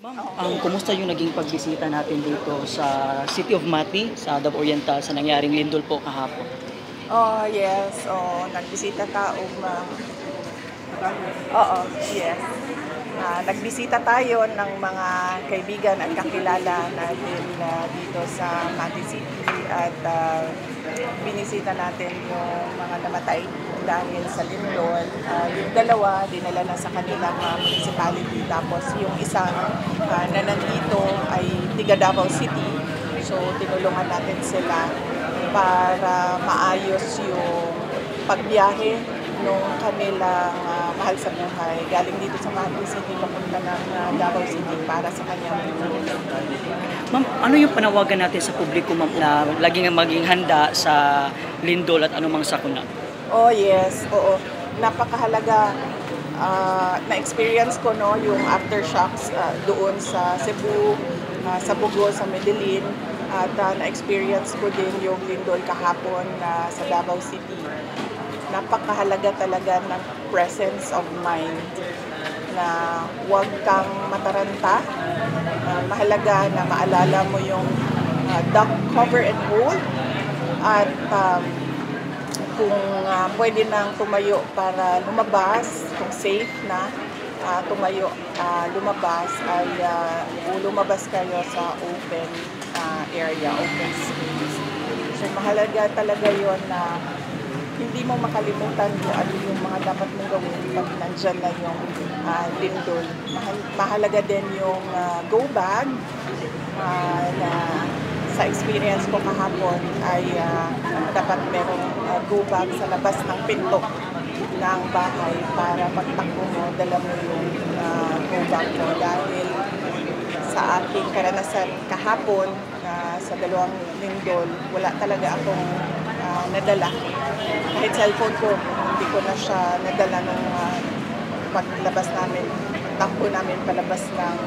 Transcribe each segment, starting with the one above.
Ma'am, kumusta yung naging pagbisita natin dito sa City of Mati, sa Davao Oriental, sa nangyaring lindol po kahapon? Oh, yes. Oh, nagbisita ka oo, yes. Nagbisita tayo ng mga kaibigan at kakilala natin dito sa Mati City at binisita natin yung mga namatay dahil sa lindol. Yung dalawa, dinala na sa kanilang municipality. Tapos yung isa na nandito ay tiga Davao City. So, tinulungan natin sila para maayos yung pagbiyahe nung kanilang mahal sa buhay galing dito sa Mati City papunta ng Davao City para sa kanyang buhay. Ma'am, ano yung panawagan natin sa publiko, ma'am, na laging maging handa sa lindol at anumang sakuna? Oh yes, oo. Napakahalaga na-experience ko no yung aftershocks doon sa Cebu, sa Bogo, sa Medellin at na-experience ko din yung lindol kahapon sa Davao City. Napakahalaga talaga ng presence of mind na huwag kang mataranta. Mahalaga na maalala mo yung duck cover and hold at kung pwede nang tumayo para lumabas, kung safe na tumayo, lumabas ay lumabas kayo sa open area, open space. So mahalaga talaga yon na hindi mo makalimutan kung ano yung mga dapat mong gawin pag nandyan na yung lindol. Mahalaga din yung go bag na sa experience ko kahapon ay dapat merong go bag sa labas ng pinto ng bahay para pagtakbo mo, dala mo yung go bag mo. Dahil sa aking karanasan kahapon sa dalawang lindol, wala talaga akong nadala. Kahit cellphone ko, hindi ko na siya nadala nung paglabas namin, takbo namin palabas ng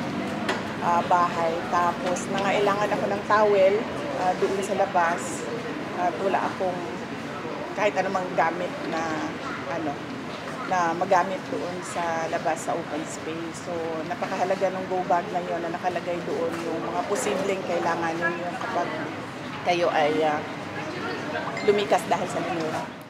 bahay. Tapos nangailangan ako ng towel doon sa labas at wala akong kahit anumang gamit na magamit doon sa labas sa open space. So napakahalaga ng go bag na yun na nakalagay doon yung mga posibleng kailangan ninyo kapag kayo ay lumikas dahil sa lindol.